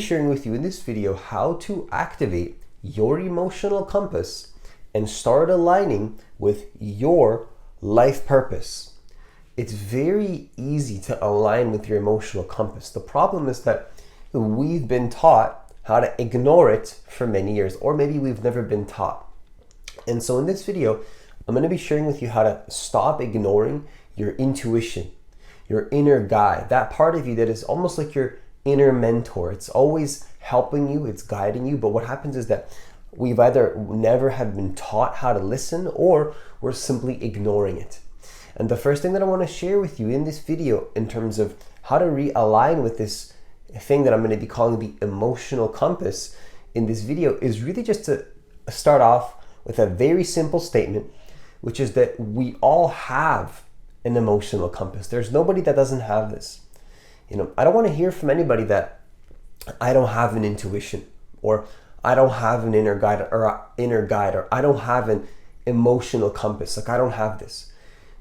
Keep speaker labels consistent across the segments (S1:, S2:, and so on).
S1: sharing with you in this video how to activate your emotional compass and start aligning with your life purpose. It's very easy to align with your emotional compass. The problem is that we've been taught how to ignore it for many years, or maybe we've never been taught. And so in this video, I'm going to be sharing with you how to stop ignoring your intuition, your inner guide, that part of you that is almost like your inner mentor. It's always helping you, it's guiding you, but what happens is that we've either never have been taught how to listen, or we're simply ignoring it. And the first thing that I want to share with you in this video in terms of how to realign with this thing that I'm going to be calling the emotional compass in this video is really just to start off with a very simple statement, which is that we all have an emotional compass. There's nobody that doesn't have this. I don't want to hear from anybody that I don't have an intuition, or I don't have an inner guide, or I don't have an emotional compass. Like, I don't have this.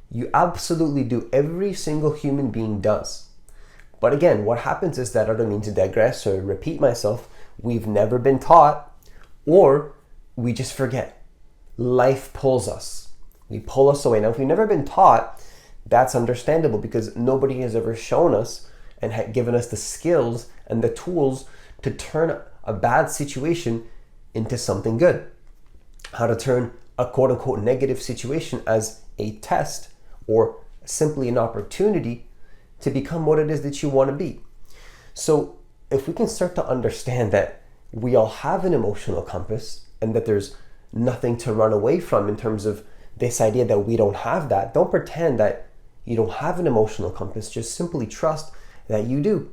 S1: You absolutely do. Every single human being does. But again, what happens is that, I don't mean to digress or repeat myself, we've never been taught, or we just forget. Life pulls us. We pull us away. Now, if we've never been taught, that's understandable, because nobody has ever shown us and given us the skills and the tools to turn a bad situation into something good. How to turn a quote unquote negative situation as a test, or simply an opportunity to become what it is that you want to be. So if we can start to understand that we all have an emotional compass and that there's nothing to run away from in terms of this idea that we don't have that, don't pretend that you don't have an emotional compass. Just simply trust that you do.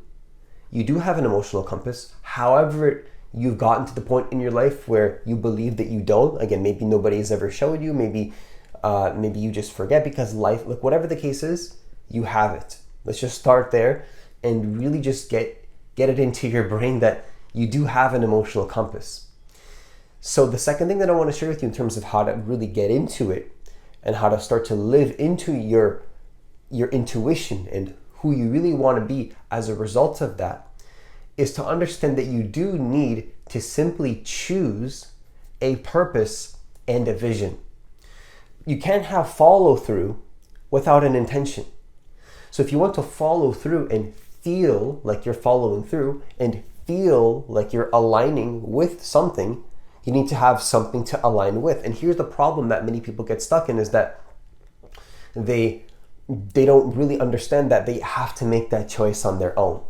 S1: You do have an emotional compass. However, you've gotten to the point in your life where you believe that you don't. Again, maybe nobody has ever showed you. Maybe you just forget because life, like whatever the case is, you have it. Let's just start there and really just get it into your brain that you do have an emotional compass. So the second thing that I want to share with you in terms of how to really get into it and how to start to live into your intuition and who you really want to be as a result of that is to understand that you do need to simply choose a purpose and a vision. You can't have follow through without an intention. So if you want to follow through and feel like you're following through and feel like you're aligning with something, you need to have something to align with. And here's the problem that many people get stuck in, is that they don't really understand that they have to make that choice on their own.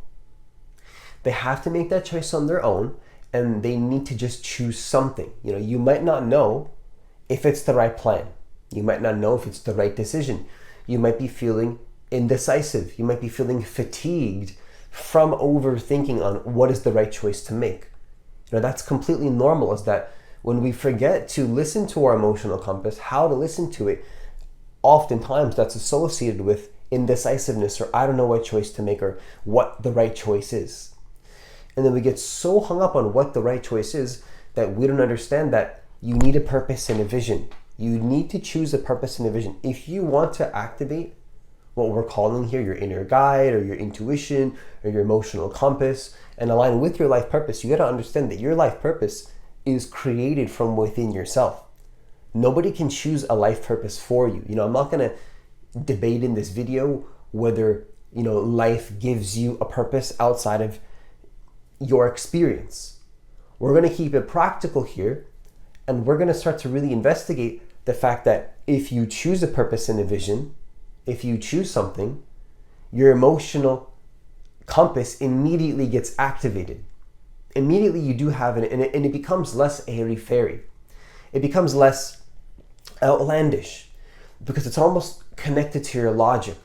S1: They have to make that choice on their own, and they need to just choose something. You might not know if it's the right plan. You might not know if it's the right decision. You might be feeling indecisive. You might be feeling fatigued from overthinking on what is the right choice to make. That's completely normal, is that when we forget to listen to our emotional compass, how to listen to it, oftentimes that's associated with indecisiveness, or I don't know what choice to make, or what the right choice is. And then we get so hung up on what the right choice is that we don't understand that you need a purpose and a vision. You need to choose a purpose and a vision. If you want to activate what we're calling here your inner guide, or your intuition, or your emotional compass, and align with your life purpose, you got to understand that your life purpose is created from within yourself. Nobody can choose a life purpose for you. I'm not going to debate in this video whether, life gives you a purpose outside of your experience. We're going to keep it practical here, and we're going to start to really investigate the fact that if you choose a purpose and a vision, if you choose something, your emotional compass immediately gets activated. Immediately you do have it, and it becomes less airy-fairy. It becomes less outlandish, because it's almost connected to your logic.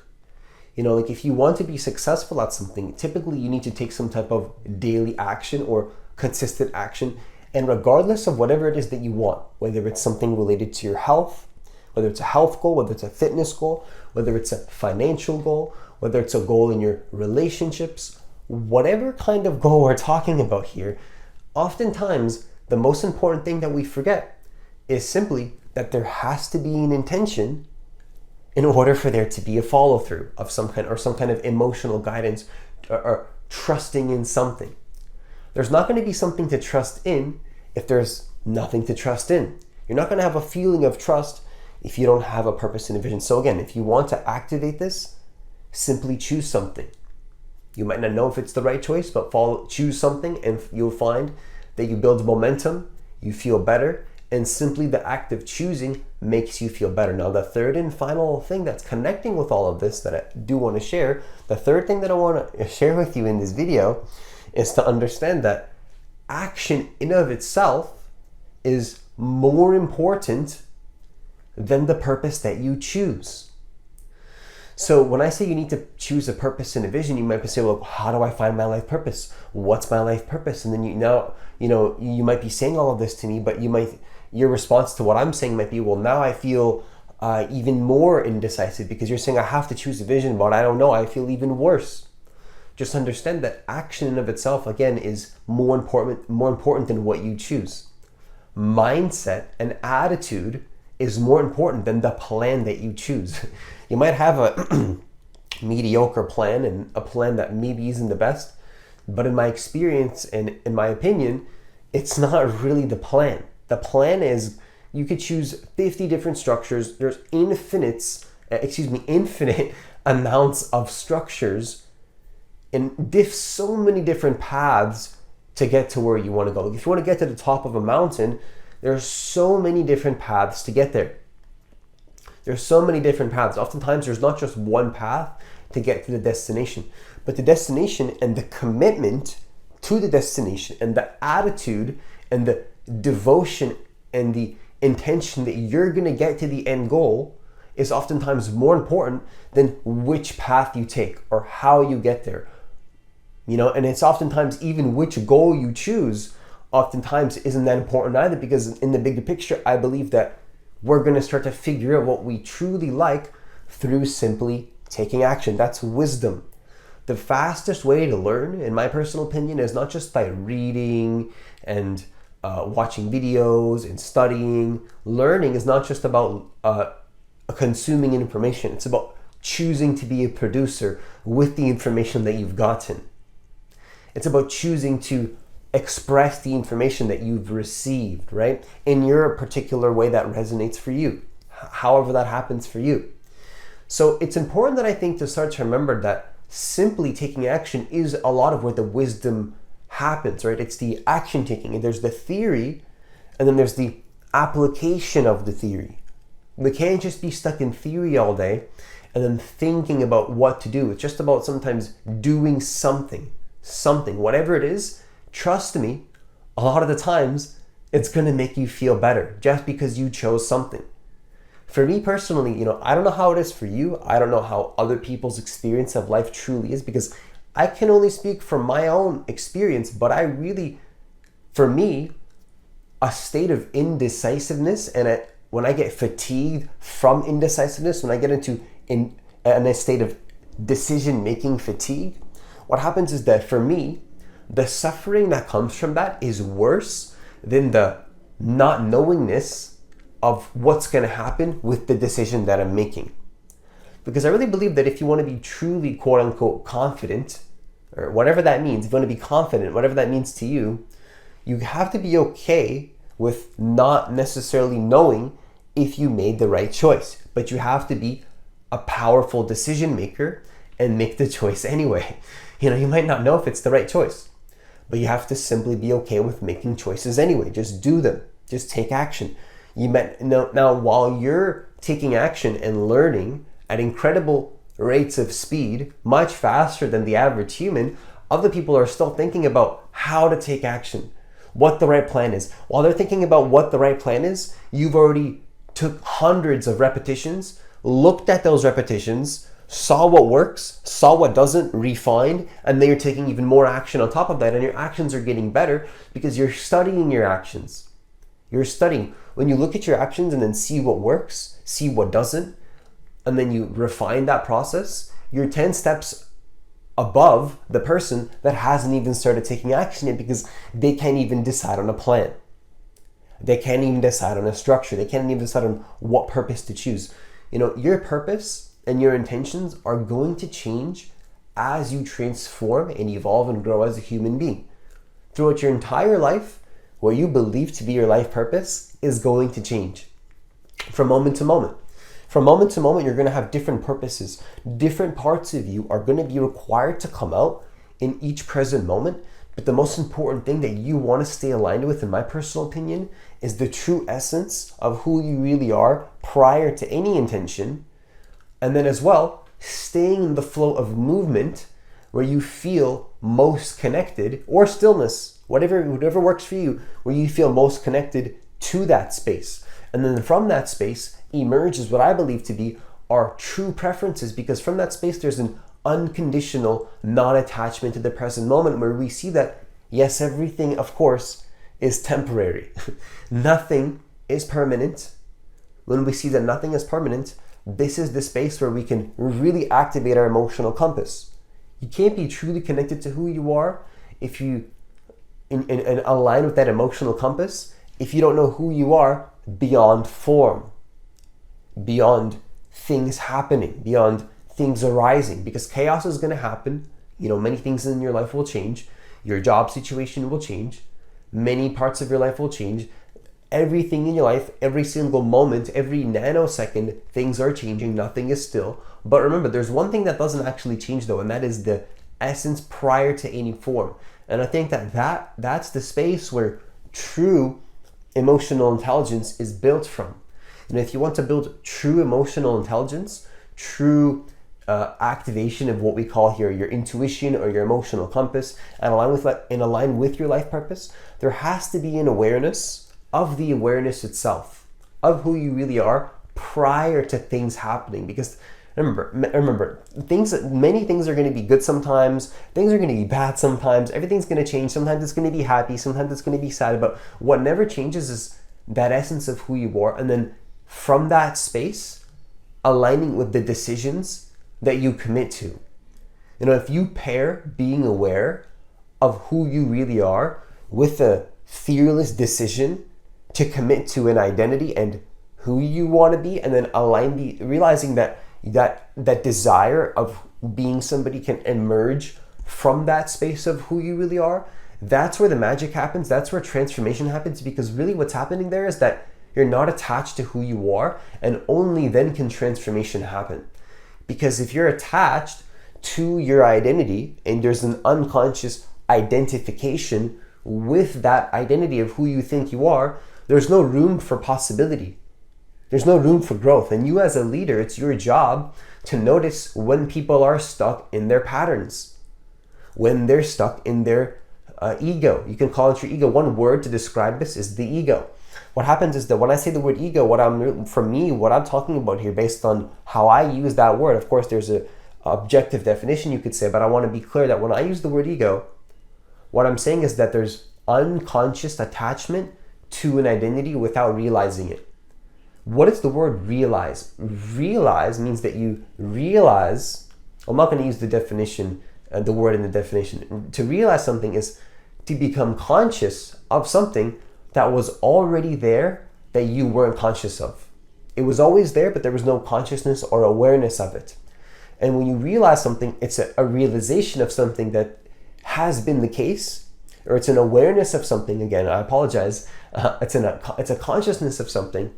S1: Like if you want to be successful at something, typically you need to take some type of daily action or consistent action. And regardless of whatever it is that you want, whether it's something related to your health, whether it's a health goal, whether it's a fitness goal, whether it's a financial goal, whether it's a goal in your relationships, whatever kind of goal we're talking about here, oftentimes the most important thing that we forget is simply that there has to be an intention in order for there to be a follow through of some kind, or some kind of emotional guidance, or trusting in something. There's not going to be something to trust in if there's nothing to trust in. You're not going to have a feeling of trust if you don't have a purpose and a vision. So again, if you want to activate this, simply choose something. You might not know if it's the right choice, but choose something and you'll find that you build momentum, you feel better, and simply the act of choosing makes you feel better. Now, the third and final thing that's connecting with all of this that I do want to share, the third thing that I want to share with you in this video is to understand that action in of itself is more important than the purpose that you choose. So when I say you need to choose a purpose and a vision, you might be saying, well, how do I find my life purpose? What's my life purpose? And then you might be saying all of this to me, but your response to what I'm saying might be, well, now I feel even more indecisive because you're saying I have to choose a vision, but I don't know, I feel even worse. Just understand that action in of itself, again, is more important than what you choose. Mindset and attitude is more important than the plan that you choose. You might have a mediocre plan and a plan that maybe isn't the best, but in my experience and in my opinion, it's not really the plan. The plan is you could choose 50 different structures. There's infinite amounts of structures and so many different paths to get to where you want to go. If you want to get to the top of a mountain, there's so many different paths to get there. There's so many different paths. Oftentimes there's not just one path to get to the destination, but the destination and the commitment to the destination and the attitude and the devotion and the intention that you're going to get to the end goal is oftentimes more important than which path you take or how you get there. And it's oftentimes even which goal you choose oftentimes isn't that important either, because in the bigger picture, I believe that we're going to start to figure out what we truly like through simply taking action. That's wisdom. The fastest way to learn, in my personal opinion, is not just by reading and watching videos and studying. Learning is not just about consuming information. It's about choosing to be a producer with the information that you've gotten. It's about choosing to express the information that you've received, right? In your particular way that resonates for you, however that happens for you. So it's important that I think to start to remember that simply taking action is a lot of where the wisdom happens, right? It's the action taking, and there's the theory, and then there's the application of the theory. We can't just be stuck in theory all day and then thinking about what to do. It's just about sometimes doing something, whatever it is. Trust me, a lot of the times it's going to make you feel better just because you chose something. For me personally, I don't know how it is for you. I don't know how other people's experience of life truly is, because I can only speak from my own experience, but for me, a state of indecisiveness and when I get fatigued from indecisiveness, when I get into in a state of decision-making fatigue, what happens is that for me, the suffering that comes from that is worse than the not knowingness of what's going to happen with the decision that I'm making. Because I really believe that if you want to be truly quote unquote confident, or whatever that means, if you want to be confident, whatever that means to you, you have to be okay with not necessarily knowing if you made the right choice. But you have to be a powerful decision maker and make the choice anyway. You might not know if it's the right choice, but you have to simply be okay with making choices anyway. Just do them. Just take action. Now, while you're taking action and learning at incredible rates of speed, much faster than the average human, other people are still thinking about how to take action, what the right plan is. While they're thinking about what the right plan is, you've already took hundreds of repetitions, looked at those repetitions, saw what works, saw what doesn't, refined, and then you're taking even more action on top of that, and your actions are getting better because you're studying your actions. You're studying. When you look at your actions and then see what works, see what doesn't, and then you refine that process, you're 10 steps above the person that hasn't even started taking action yet, because they can't even decide on a plan. They can't even decide on a structure. They can't even decide on what purpose to choose. Your purpose and your intentions are going to change as you transform and evolve and grow as a human being. throughout your entire life, what you believe to be your life purpose is going to change from moment to moment. From moment to moment, you're going to have different purposes. Different parts of you are going to be required to come out in each present moment. But the most important thing that you want to stay aligned with, in my personal opinion, is the true essence of who you really are prior to any intention. And then as well, staying in the flow of movement where you feel most connected, or stillness, whatever works for you, where you feel most connected to that space. And then from that space emerges what I believe to be our true preferences, because from that space there's an unconditional non-attachment to the present moment, where we see that, yes, everything, of course, is temporary. Nothing is permanent. When we see that nothing is permanent, this is the space where we can really activate our emotional compass. You can't be truly connected to who you are if you and align with that emotional compass if you don't know who you are beyond form, beyond things happening, beyond things arising, because chaos is going to happen. Many things in your life will change. Your job situation will change. Many parts of your life will change. Everything in your life, every single moment, every nanosecond, things are changing. Nothing is still. But remember, there's one thing that doesn't actually change though, and that is the essence prior to any form. And I think that's the space where true emotional intelligence is built from. And if you want to build true emotional intelligence, true activation of what we call here your intuition or your emotional compass, and align with your life purpose, there has to be an awareness of the awareness itself, of who you really are prior to things happening. Because remember, many things are going to be good sometimes, things are going to be bad sometimes, everything's going to change. Sometimes it's going to be happy, sometimes it's going to be sad, but what never changes is that essence of who you are. And then from that space, aligning with the decisions that you commit to. If you pair being aware of who you really are with a fearless decision to commit to an identity and who you want to be, and then realizing that desire of being somebody can emerge from that space of who you really are, that's where the magic happens. That's where transformation happens, because really what's happening there is that you're not attached to who you are, and only then can transformation happen. Because if you're attached to your identity and there's an unconscious identification with that identity of who you think you are, there's no room for possibility. There's no room for growth. And you as a leader, it's your job to notice when people are stuck in their patterns, when they're stuck in their ego. You can call it your ego. One word to describe this is the ego. What happens is that when I say the word ego, what I'm talking about here, based on how I use that word, of course there's a objective definition you could say, but I want to be clear that when I use the word ego, what I'm saying is that there's unconscious attachment to an identity without realizing it. What is the word realize? Realize means that you realize, I'm not going to use the definition, the word in the definition. To realize something is to become conscious of something that was already there that you weren't conscious of. It was always there, but there was no consciousness or awareness of it. And when you realize something, it's a realization of something that has been the case, or it's an awareness of something. Again, I apologize. It's a consciousness of something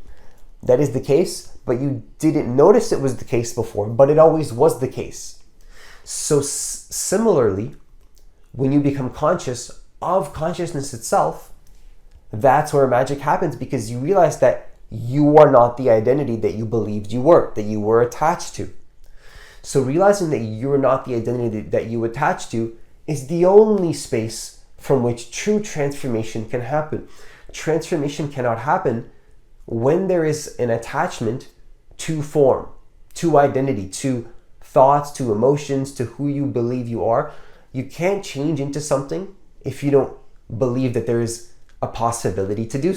S1: that is the case, but you didn't notice it was the case before, but it always was the case. So similarly, when you become conscious of consciousness itself, that's where magic happens, because you realize that you are not the identity that you believed you were, that you were attached to. So realizing that you're not the identity that you attach to is the only space from which true transformation can happen. Transformation cannot happen when there is an attachment to form, to identity, to thoughts, to emotions, to who you believe you are. You can't change into something if you don't believe that there is a possibility to do